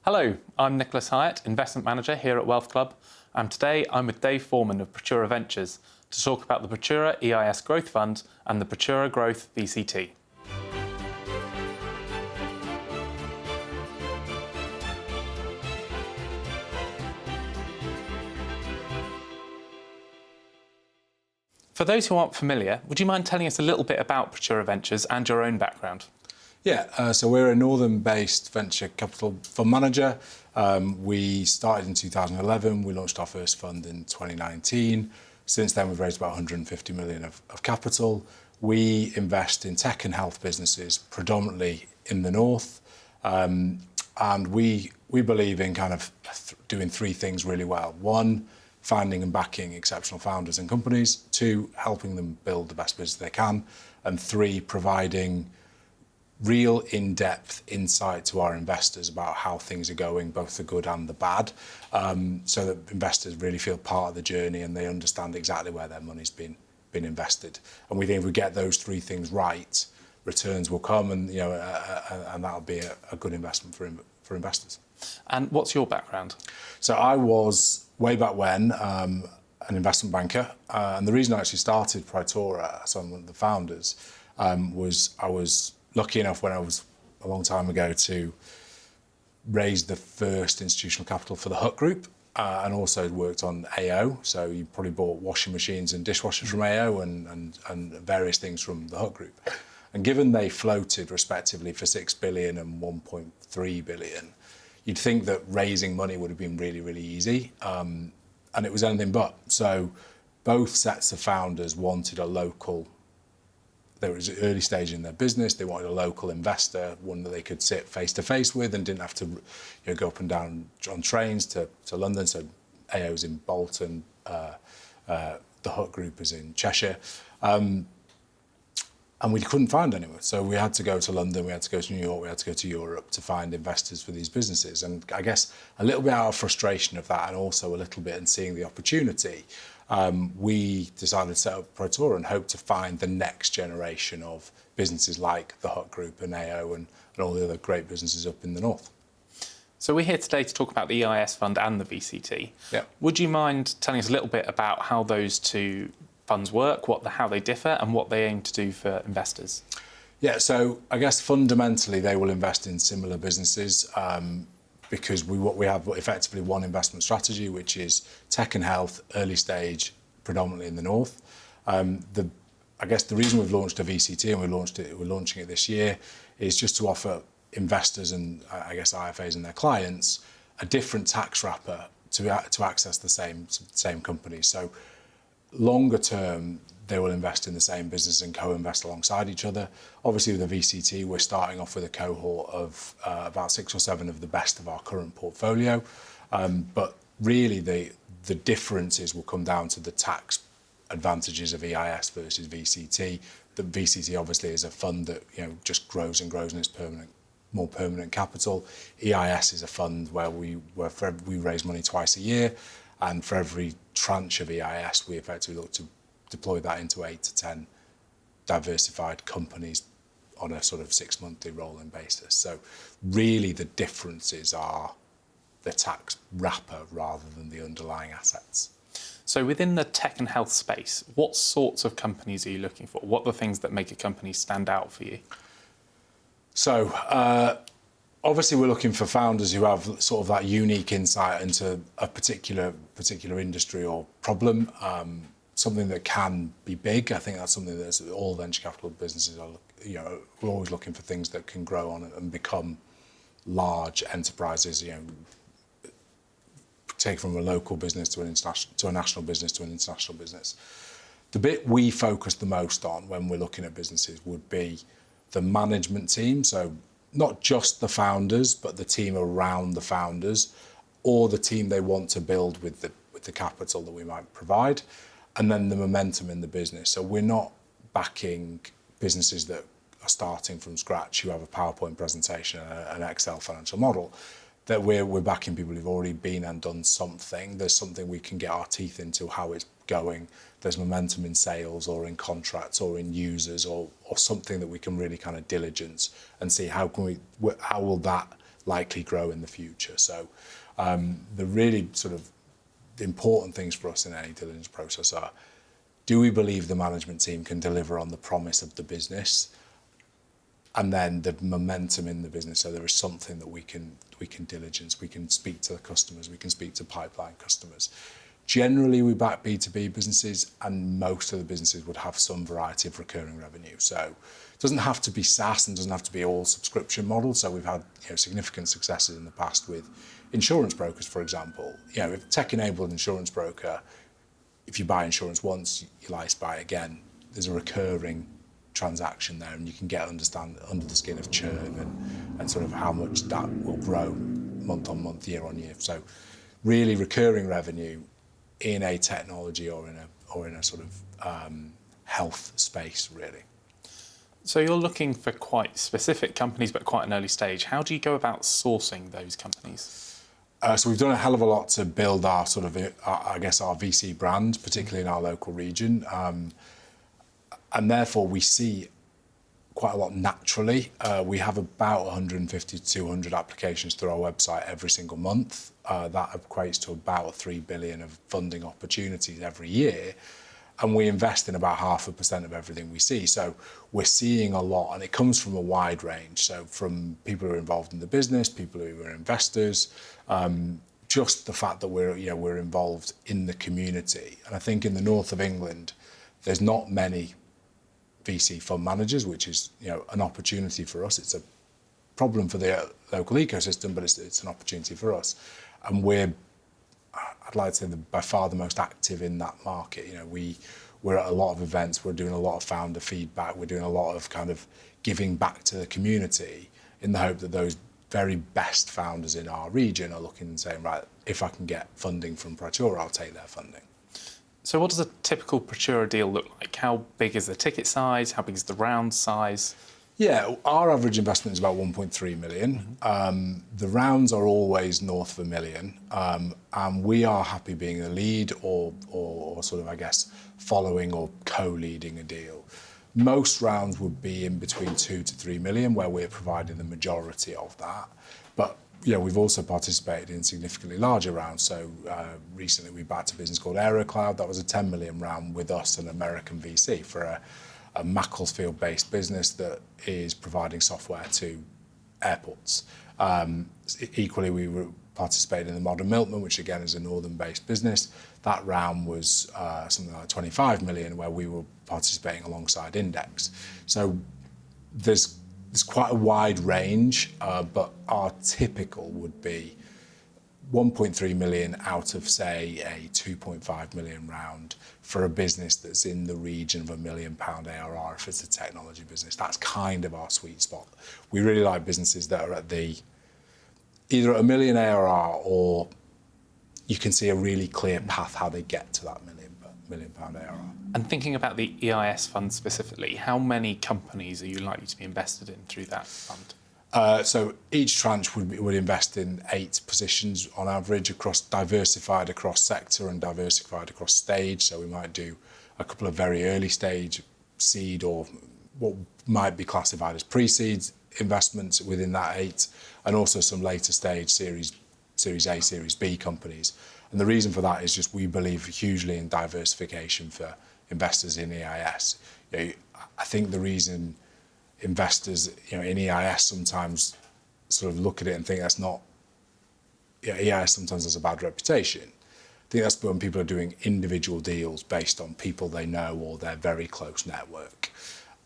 Hello, I'm Nicholas Hyatt, Investment Manager here at Wealth Club, and today I'm with Dave Foreman of Praetura Ventures to talk about the Praetura EIS Growth Fund and the Praetura Growth VCT. For those who aren't familiar, would you mind telling us a little bit about Praetura Ventures and your own background? Yeah, so we're a northern-based venture capital fund manager. We started in 2011. We launched our first fund in 2019. Since then, we've raised about 150 million of capital. We invest in tech and health businesses, predominantly in the north. And we believe in kind of doing three things really well. One, finding and backing exceptional founders and companies. Two, helping them build the best business they can. And three, providing real in-depth insight to our investors about how things are going, both the good and the bad, so that investors really feel part of the journey and they understand exactly where their money's been invested. And we think if we get those three things right, returns will come, and and that'll be a good investment for investors. And what's your background? So I was, way back when, an investment banker, and the reason I actually started Praetura, so I'm one of the founders, was I was lucky enough when I was a long time ago to raise the first institutional capital for the Hut Group, and also worked on AO. So you probably bought washing machines and dishwashers from AO and various things from the Hut Group. And given they floated respectively for 6 billion and 1.3 billion, you'd think that raising money would have been really, really easy. And it was anything but. So both sets of founders wanted a local. There was an early stage in their business. They wanted a local investor, one that they could sit face to face with and didn't have to go up and down on trains to London. So AO's in Bolton, the Hut Group is in Cheshire. And we couldn't find anyone. So we had to go to London, we had to go to New York, we had to go to Europe to find investors for these businesses. And I guess a little bit out of frustration of that, and also a little bit in seeing the opportunity, we decided to set up Praetura and hope to find the next generation of businesses like the Hut Group and AO and all the other great businesses up in the north. So we're here today to talk about the EIS fund and the VCT. Yeah. Would you mind telling us a little bit about how those two funds work, how they differ, and what they aim to do for investors? Yeah, so I guess fundamentally they will invest in similar businesses, because we have effectively one investment strategy, which is tech and health, early stage, predominantly in the north. I guess the reason we've launched a VCT and we're launching it this year is just to offer investors and I guess IFAs and their clients a different tax wrapper to access the same companies. So longer term, they will invest in the same business and co-invest alongside each other. Obviously, with the VCT, we're starting off with a cohort of about 6 or 7 of the best of our current portfolio. But really, the differences will come down to the tax advantages of EIS versus VCT. The VCT obviously is a fund that just grows and grows, and it's more permanent capital. EIS is a fund where we raise money twice a year, and for every tranche of EIS, we effectively look to deploy that into 8 to 10 diversified companies on a sort of 6-monthly rolling basis. So really the differences are the tax wrapper rather than the underlying assets. So within the tech and health space, what sorts of companies are you looking for? What are the things that make a company stand out for you? So obviously we're looking for founders who have sort of that unique insight into a particular industry or problem. Something that can be big. I think that's something that all venture capital businesses are. We're always looking for things that can grow on and become large enterprises. Take from a local business to a national business to an international business. The bit we focus the most on when we're looking at businesses would be the management team. So not just the founders, but the team around the founders, or the team they want to build with the capital that we might provide. And then the momentum in the business. So we're not backing businesses that are starting from scratch, who have a PowerPoint presentation and an Excel financial model. That we're backing people who've already been and done something. There's something we can get our teeth into, how it's going. There's momentum in sales or in contracts or in users or something that we can really kind of diligence and see how will that likely grow in the future. So the really sort of the important things for us in any diligence process are, do we believe the management team can deliver on the promise of the business? And then the momentum in the business, so there is something that we can diligence, we can speak to the customers, we can speak to pipeline customers. Generally, we back B2B businesses, and most of the businesses would have some variety of recurring revenue. So it doesn't have to be SaaS and doesn't have to be all subscription models. So we've had significant successes in the past with insurance brokers, for example. If tech-enabled insurance broker, if you buy insurance once, you're likely to buy it again. There's a recurring transaction there, and you can understand under the skin of churn and sort of how much that will grow month on month, year on year. So really recurring revenue in a technology or in a sort of health space, really. So you're looking for quite specific companies, but quite an early stage. How do you go about sourcing those companies? So we've done a hell of a lot to build our sort of, our VC brand, particularly in our local region. And therefore we see quite a lot naturally. We have about 150 to 200 applications through our website every single month. That equates to about 3 billion of funding opportunities every year. And we invest in about 0.5% of everything we see. So we're seeing a lot, and it comes from a wide range. So from people who are involved in the business, people who are investors, just the fact that we're involved in the community. And I think in the north of England, there's not many VC fund managers, which is an opportunity for us. It's a problem for the local ecosystem, but it's an opportunity for us. And I'd like to say, by far the most active in that market. We're at a lot of events. We're doing a lot of founder feedback. We're doing a lot of kind of giving back to the community in the hope that those very best founders in our region are looking and saying, right, if I can get funding from Praetura, I'll take their funding. So what does a typical Praetura deal look like? How big is the ticket size? How big is the round size? Yeah, our average investment is about 1.3 million. The rounds are always north of $1 million. And we are happy being a lead or sort of, I guess, following or co-leading a deal. Most rounds would be in between 2 to 3 million, where we're providing the majority of that. But we've also participated in significantly larger rounds. So recently we backed a business called AeroCloud. That was a 10 million round with us, an American VC, for a Macclesfield-based business that is providing software to airports. Equally, we participated in the modern Milkman, which again is a northern-based business. That round was something like 25 million, where we were participating alongside Index. So there's quite a wide range, but our typical would be 1.3 million out of, say, a 2.5 million round for a business that's in the region of £1 million ARR. If it's a technology business, that's kind of our sweet spot. We really like businesses that are at either at £1 million ARR, or you can see a really clear path how they get to that £1 million ARR. And thinking about the EIS fund specifically, how many companies are you likely to be invested in through that fund? So each tranche would invest in 8 positions on average, diversified across sector and diversified across stage. So we might do a couple of very early stage seed, or what might be classified as pre-seed investments within that 8, and also some later stage Series A, Series B companies. And the reason for that is just we believe hugely in diversification for investors in EIS. I think the reason investors in EIS sometimes sort of look at it and think that's not, EIS sometimes has a bad reputation. I think that's when people are doing individual deals based on people they know or their very close network.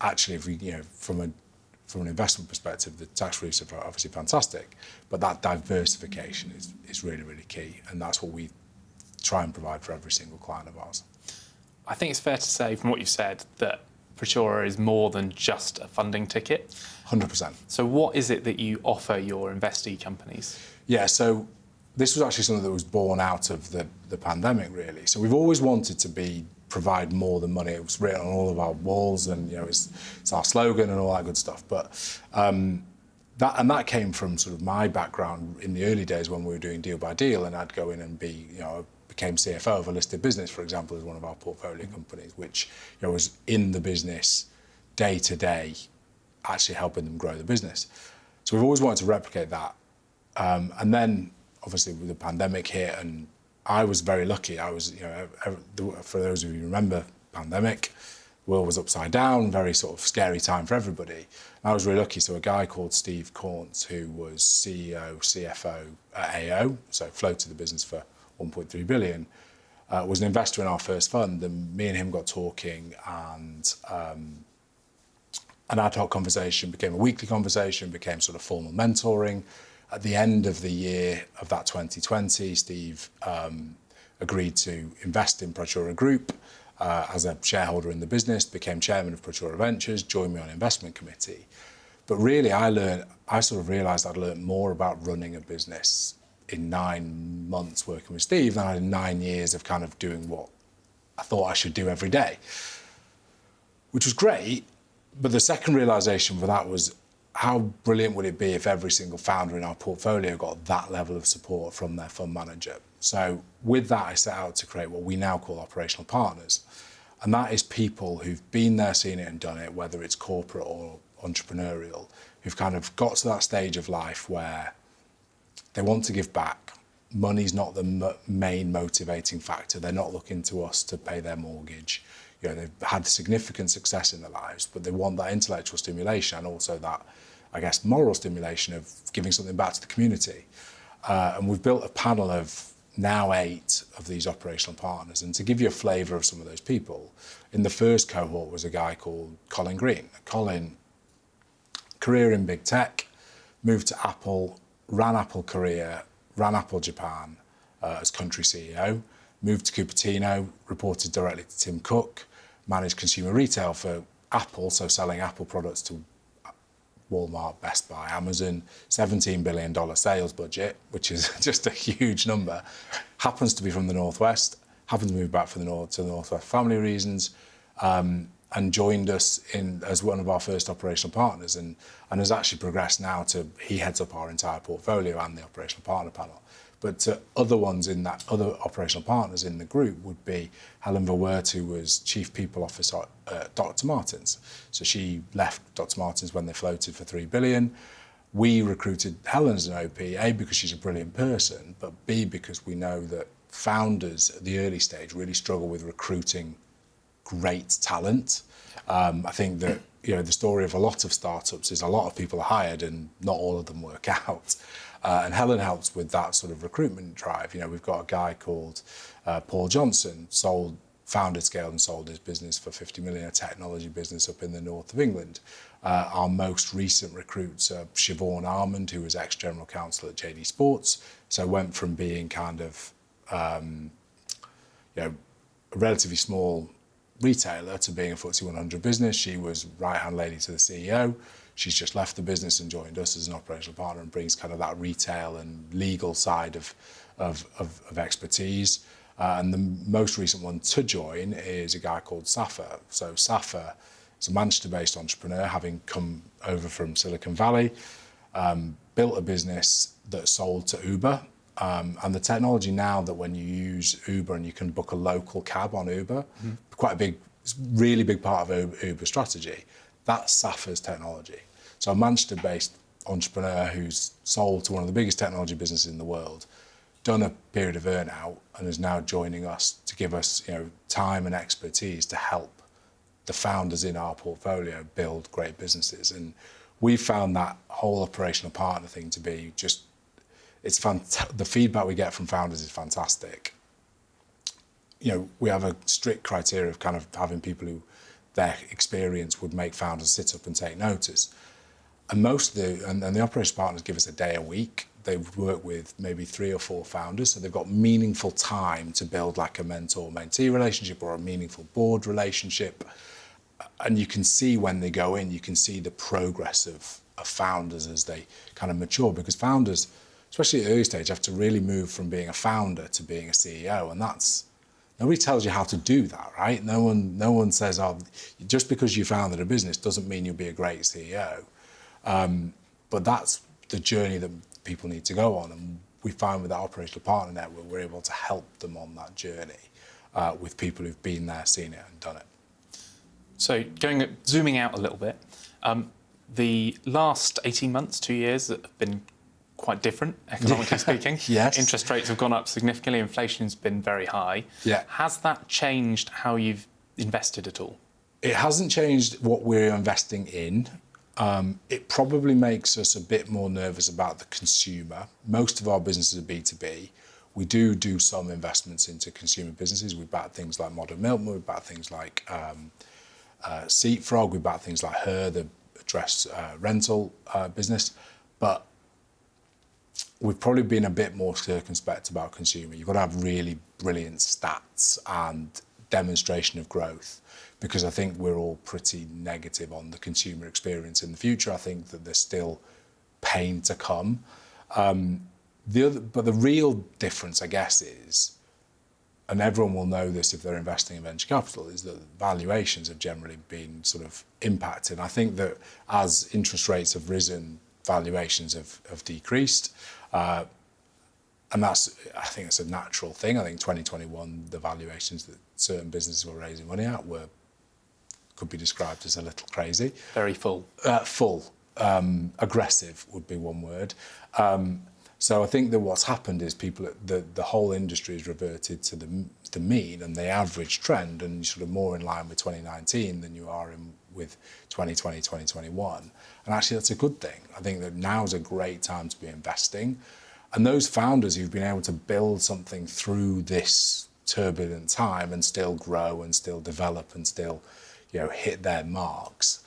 Actually, if we, from an investment perspective, the tax reliefs are obviously fantastic, but that diversification is really, really key, and that's what we try and provide for every single client of ours. I think it's fair to say, from what you've said, that Praetura is more than just a funding ticket. 100%. So what is it that you offer your investee companies? Yeah, so this was actually something that was born out of the pandemic, really. So we've always wanted to provide more than money. It was written on all of our walls, and it's our slogan and all that good stuff. But that came from sort of my background in the early days when we were doing deal by deal, and I'd go in and became CFO of a listed business, for example, as one of our portfolio companies, which was in the business day to day, actually helping them grow the business. So we've always wanted to replicate that. And then, obviously, with the pandemic hit, and I was very lucky. I was, for those of you who remember pandemic, the world was upside down, very sort of scary time for everybody. And I was really lucky. So a guy called Steve Corns, who was CEO, CFO at AO, so floated the business for 1.3 billion, was an investor in our first fund. And me and him got talking, and an ad hoc conversation became a weekly conversation, became sort of formal mentoring. At the end of the year of that 2020, Steve agreed to invest in Praetura Group as a shareholder in the business, became chairman of Praetura Ventures, joined me on investment committee. But really, I sort of realised I'd learned more about running a business in 9 months working with Steve than I had in 9 years of kind of doing what I thought I should do every day, which was great. But the second realisation for that was, how brilliant would it be if every single founder in our portfolio got that level of support from their fund manager? So with that, I set out to create what we now call operational partners. And that is people who've been there, seen it and done it, whether it's corporate or entrepreneurial, who've kind of got to that stage of life where they want to give back. Money's not the main motivating factor. They're not looking to us to pay their mortgage. They've had significant success in their lives, but they want that intellectual stimulation and also that, I guess, moral stimulation of giving something back to the community. And we've built a panel of now 8 of these operational partners. And to give you a flavour of some of those people, in the first cohort was a guy called Colin Green. Colin, career in big tech, moved to Apple, ran Apple Korea, ran Apple Japan as country CEO, moved to Cupertino, reported directly to Tim Cook, managed consumer retail for Apple, so selling Apple products to Walmart, Best Buy, Amazon, $17 billion sales budget, which is just a huge number. Happens to be from the Northwest, happens to move back from the North to the Northwest for family reasons, and joined us as one of our first operational partners, and has actually progressed now to, he heads up our entire portfolio and the operational partner panel. But other ones in that, other operational partners in the group would be Helen Verwert, who was Chief People Officer at Dr. Martens. So she left Dr. Martens when they floated for 3 billion. We recruited Helen as an OP, A, because she's a brilliant person, but B, because we know that founders at the early stage really struggle with recruiting great talent. I think that the story of a lot of startups is a lot of people are hired and not all of them work out. And Helen helps with that sort of recruitment drive. We've got a guy called Paul Johnson, founded, scaled and sold his business for 50 million, a technology business up in the north of England. Our most recent recruits are Siobhan Armand, who was ex-general counsel at JD Sports. So went from being kind of a relatively small retailer to being a FTSE 100 business. She was right-hand lady to the CEO. She's just left the business and joined us as an operational partner and brings kind of that retail and legal side of expertise. And the most recent one to join is a guy called Safa. So Safa is a Manchester-based entrepreneur, having come over from Silicon Valley, built a business that sold to Uber. And the technology now that when you use Uber and you can book a local cab on Uber, quite a big, really big part of Uber strategy, that's Safa's technology. So a Manchester-based entrepreneur who's sold to one of the biggest technology businesses in the world, done a period of earn-out and is now joining us to give us time and expertise to help the founders in our portfolio build great businesses. And we found that whole operational partner thing to be just, it's the feedback we get from founders is fantastic. We have a strict criteria of kind of having people who their experience would make founders sit up and take notice. And most of the operational partners give us a day a week. They work with maybe 3 or 4 founders, so they've got meaningful time to build like a mentor-mentee relationship or a meaningful board relationship. And you can see when they go in, you can see the progress of founders as they kind of mature, because founders, especially at the early stage, have to really move from being a founder to being a CEO, and that's, nobody tells you how to do that, right? No one says, oh, just because you founded a business doesn't mean you'll be a great CEO. But that's the journey that people need to go on. And we find with our operational partner network, we're able to help them on that journey with people who've been there, seen it and done it. So zooming out a little bit, the last 18 months, 2 years have been quite different, economically speaking. Yes. Interest rates have gone up significantly. Inflation's been very high. Yeah. Has that changed how you've invested at all? It hasn't changed what we're investing in. It probably makes us a bit more nervous about the consumer. Most of our businesses are B2B. We do some investments into consumer businesses. We back things like Modern Milkman, we back things like Seatfrog, we back things like Her, the dress rental business. But we've probably been a bit more circumspect about consumer. You've got to have really brilliant stats and demonstration of growth, because I think we're all pretty negative on the consumer experience in the future. I think that there's still pain to come. But the real difference, I guess, is, and everyone will know this if they're investing in venture capital, is that valuations have generally been sort of impacted. I think that as interest rates have risen, valuations have decreased. And I think it's a natural thing. I think 2021, the valuations that certain businesses were raising money at could be described as a little crazy. Very full. Aggressive would be one word. So I think that what's happened is the whole industry has reverted to the mean and the average trend, and you're sort of more in line with 2019 than you are with 2020, 2021. And actually, that's a good thing. I think that now is a great time to be investing. And those founders who've been able to build something through this turbulent time and still grow and still develop and still, hit their marks,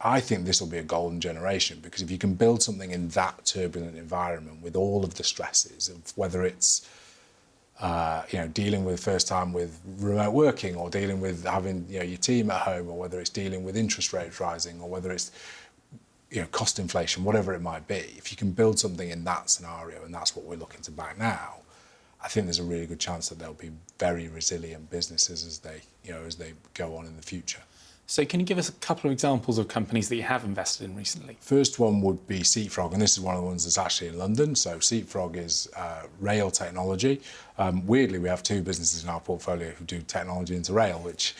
I think this will be a golden generation, because if you can build something in that turbulent environment with all of the stresses of whether it's dealing with first time with remote working, or dealing with having your team at home, or whether it's dealing with interest rates rising, or whether it's cost inflation, whatever it might be, if you can build something in that scenario, and that's what we're looking to back now, I think there's a really good chance that they'll be very resilient businesses as they go on in the future. So can you give us a couple of examples of companies that you have invested in recently? First one would be Seatfrog, and this is one of the ones that's actually in London. So Seatfrog is rail technology. Weirdly, we have two businesses in our portfolio who do technology into rail, which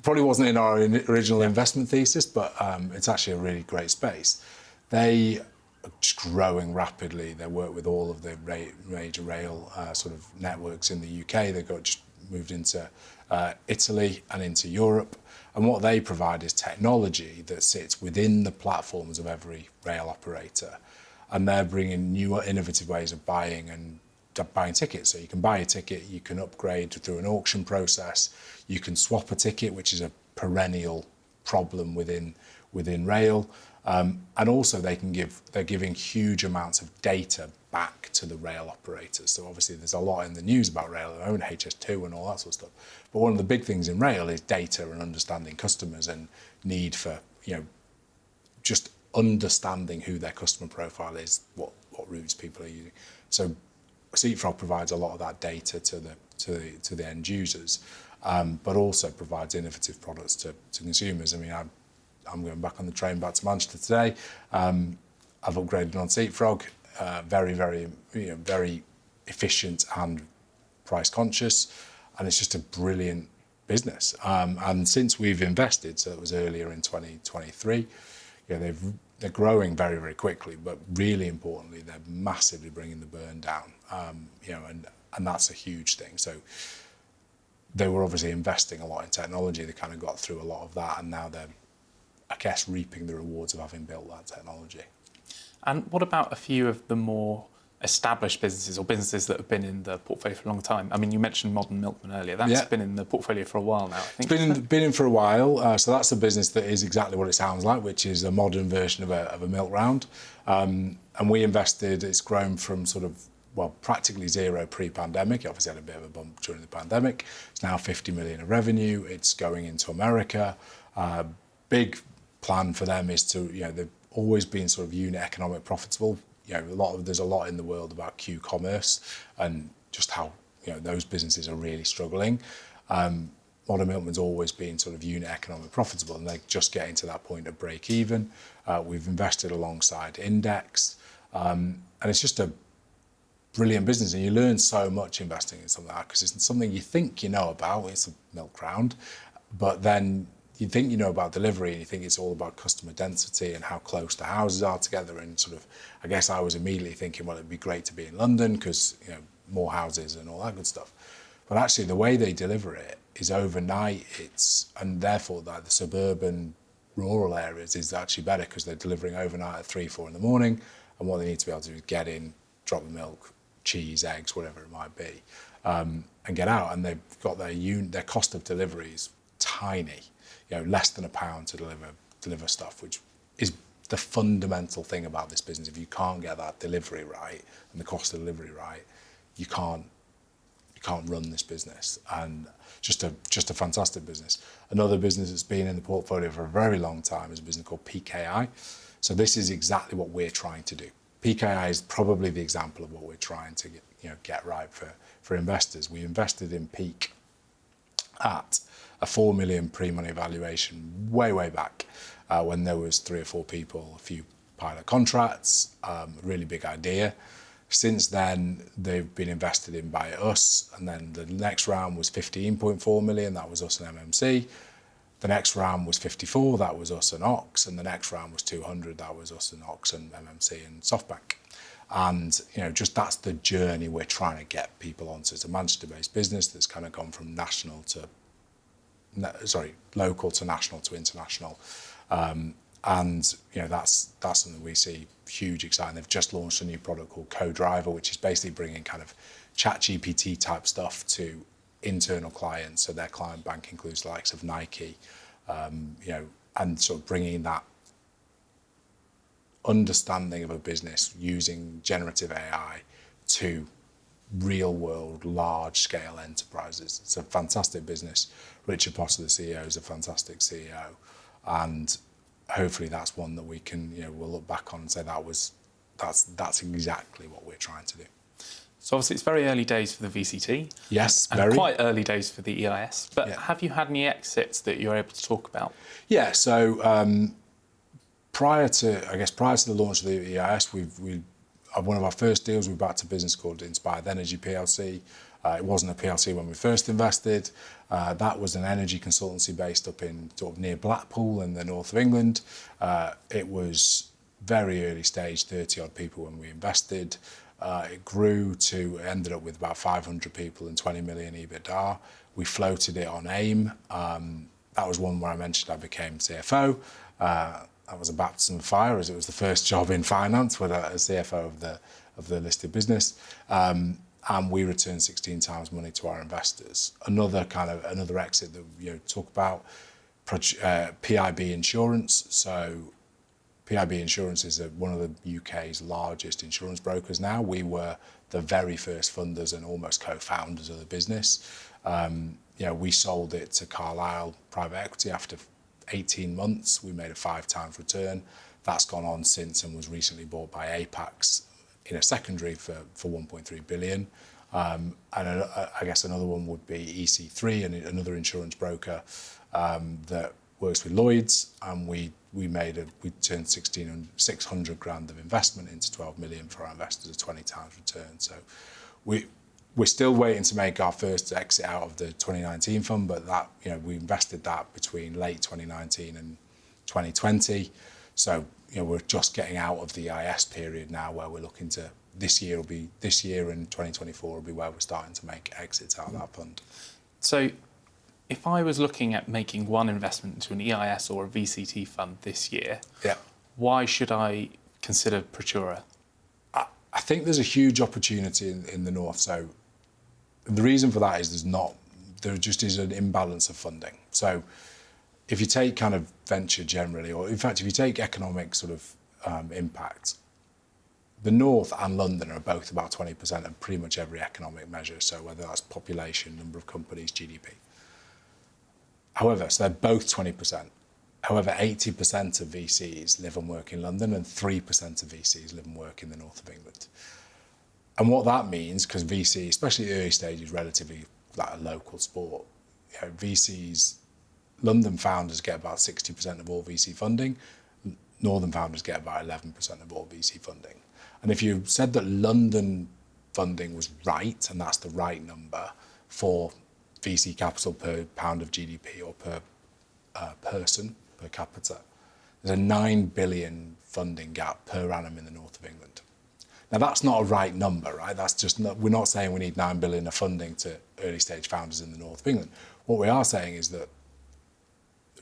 probably wasn't in our original investment thesis, but it's actually a really great space. They are just growing rapidly. They work with all of the major rail sort of networks in the UK. They've just moved into Italy and into Europe. And what they provide is technology that sits within the platforms of every rail operator. And they're bringing new innovative ways of buying tickets. So you can buy a ticket, you can upgrade through an auction process, you can swap a ticket, which is a perennial problem within rail. And also they're giving huge amounts of data back to the rail operators. So obviously there's a lot in the news about rail at the moment, HS2 and all that sort of stuff. But one of the big things in rail is data and understanding customers, and need for, just understanding who their customer profile is, what routes people are using. So Seatfrog provides a lot of that data to the end users, but also provides innovative products to consumers. I mean, I'm going back on the train back to Manchester today. I've upgraded on Seatfrog. Very, very, very efficient and price conscious, and it's just a brilliant business. And since we've invested, so it was earlier in 2023, they're growing very, very quickly. But really importantly, they're massively bringing the burn down. And that's a huge thing. So they were obviously investing a lot in technology. They kind of got through a lot of that, and now they're, I guess, reaping the rewards of having built that technology. And what about a few of the more established businesses, or businesses that have been in the portfolio for a long time? I mean, you mentioned Modern Milkman earlier. That's been in the portfolio for a while now, I think. It's been in for a while. So that's a business that is exactly what it sounds like, which is a modern version of a milk round. And we invested, it's grown from practically zero pre-pandemic. It obviously had a bit of a bump during the pandemic. It's now 50 million of revenue. It's going into America. Big plan for them is to, they've always been sort of unit economic profitable. There's a lot in the world about Q-commerce and just how those businesses are really struggling. Modern Milkman's always been sort of unit economic profitable, and they're just getting to that point of break even. We've invested alongside Index, and it's just a brilliant business, and you learn so much investing in something like that, because it's something you think you know about. It's a milk round, but then you think you know about delivery and you think it's all about customer density and how close the houses are together, and sort of, I guess I was immediately thinking, well, it'd be great to be in London because, you know, more houses and all that good stuff. But actually the way they deliver it is overnight, and therefore that the suburban rural areas is actually better because they're delivering overnight at 3, 4 in the morning, and what they need to be able to do is get in, drop the milk, cheese, eggs, whatever it might be, and get out. And they've got their cost of delivery is tiny, you know, less than £1 to deliver stuff, which is the fundamental thing about this business. If you can't get that delivery right and the cost of delivery right, you can't run this business. And just a fantastic business. Another business that's been in the portfolio for a very long time is a business called Peak.ai. So this is exactly what we're trying to do. Peak.ai is probably the example of what we're trying to get right for investors. We invested in Peak at a 4 million pre-money valuation way back when there was 3 or 4 people, a few pilot contracts, a really big idea. Since then, they've been invested in by us, and then the next round was 15.4 million, that was us and MMC. The next round was 54, that was us and Ox, and the next round was 200, that was us and Ox and MMC and SoftBank. And, you know, just that's the journey we're trying to get people onto. It's a Manchester-based business that's kind of gone from local to national to international. And, you know, that's something we see huge exciting. They've just launched a new product called Co-Driver, which is basically bringing kind of ChatGPT type stuff to internal clients. So their client bank includes the likes of Nike, you know, and sort of bringing that understanding of a business using generative AI to real world, large scale enterprises. It's a fantastic business. Richard Potter, the CEO, is a fantastic CEO. And hopefully that's one that we can, you know, we'll look back on and say that's exactly what we're trying to do. So obviously it's very early days for the VCT. Yes, and very. Quite early days for the EIS. But Yeah. Have you had any exits that you're able to talk about? Yeah, so prior to the launch of the EIS, one of our first deals, we backed a business called Inspired Energy PLC. It wasn't a PLC when we first invested. That was an energy consultancy based up in sort of near Blackpool in the north of England. It was very early stage, 30 odd people when we invested. It grew to, ended up with about 500 people and 20 million EBITDA. We floated it on AIM. That was one where I mentioned I became CFO. That was a baptism of fire, as it was the first job in finance with a CFO of the listed business. And we returned 16 times money to our investors. Another exit that, you know, talk about, PIB Insurance. So PIB Insurance is one of the UK's largest insurance brokers now. We were the very first funders and almost co-founders of the business. You know, we sold it to Carlisle Private Equity after 18 months. We made a 5 times return. That's gone on since and was recently bought by Apax in a secondary for 1.3 billion. And I guess another one would be EC3, and another insurance broker that works with Lloyd's, and we turned 600 grand of investment into 12 million for our investors, a 20 times return. So we're still waiting to make our first exit out of the 2019 fund, but that, you know, we invested that between late 2019 and 2020. So, you know, we're just getting out of the EIS period now, where we're looking to, this year and 2024 will be where we're starting to make exits out of that fund. So if I was looking at making one investment into an EIS or a VCT fund this year, yeah, why should I consider Praetura? I think there's a huge opportunity in the north. So the reason for that is there just is an imbalance of funding. So if you take kind of venture generally, or in fact, if you take economic sort of impact, the North and London are both about 20% of pretty much every economic measure. So whether that's population, number of companies, GDP. However, so they're both 20%. However, 80% of VCs live and work in London, and 3% of VCs live and work in the north of England. And what that means, because VC, especially the early stage, is relatively like a local sport. You know, VCs, London founders get about 60% of all VC funding. Northern founders get about 11% of all VC funding. And if you said that London funding was right, and that's the right number for VC capital per pound of GDP or per person per capita. There's a 9 billion funding gap per annum in the north of England. Now, that's not a right number, right? That's just not, we're not saying we need 9 billion of funding to early stage founders in the north of England. What we are saying is that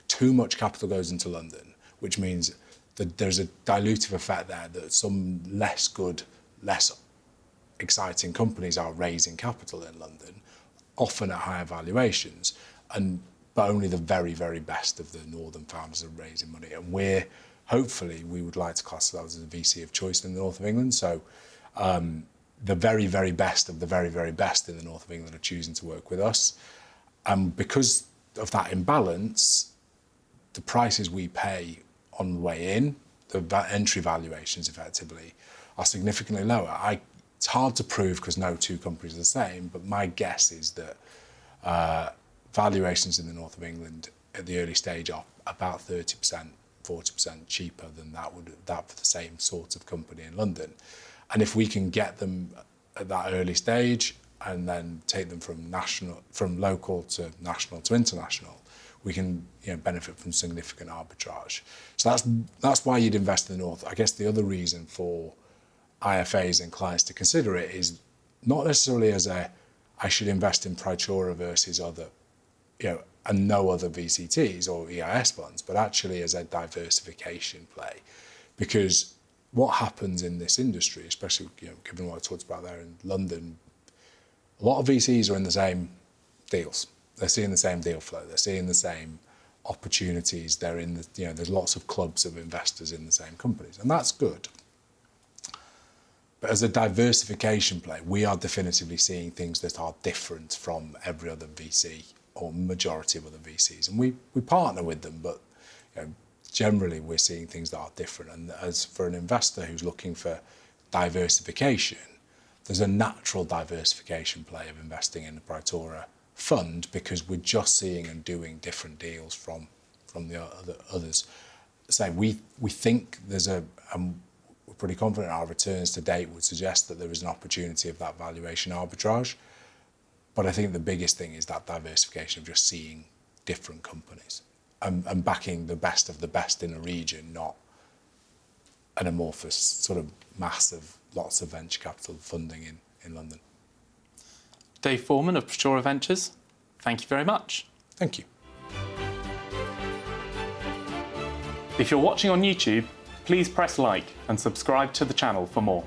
too much capital goes into London, which means that there's a dilutive effect there, that some less good, less exciting companies are raising capital in London, often at higher valuations, but only the very, very best of the northern founders are raising money. And we would like to class ourselves as a VC of choice in the north of England. So the very, very best of the very, very best in the north of England are choosing to work with us. And because of that imbalance, the prices we pay on the way in, the entry valuations effectively, are significantly lower. It's hard to prove because no two companies are the same, but my guess is that valuations in the north of England at the early stage are about 30%, 40% cheaper than that for the same sort of company in London. And if we can get them at that early stage and then take them from local to national to international, we can benefit from significant arbitrage. So that's why you'd invest in the north. I guess the other reason for IFAs and clients to consider it is not necessarily as I should invest in Praetura versus other, and no other VCTs or EIS funds, but actually as a diversification play. Because what happens in this industry, especially given what I talked about there in London, a lot of VCs are in the same deals. They're seeing the same deal flow. They're seeing the same opportunities. They're in there's lots of clubs of investors in the same companies, and that's good. But as a diversification play, we are definitively seeing things that are different from every other VC or majority of other VCs. And we partner with them, but generally we're seeing things that are different. And as for an investor who's looking for diversification, there's a natural diversification play of investing in the Praetura fund because we're just seeing and doing different deals from the others. So we think we're pretty confident our returns to date would suggest that there is an opportunity of that valuation arbitrage. But I think the biggest thing is that diversification of just seeing different companies and backing the best of the best in a region, not an amorphous sort of massive, lots of venture capital funding in London. Dave Foreman of Praetura Ventures, thank you very much. Thank you. If you're watching on YouTube, please press like and subscribe to the channel for more.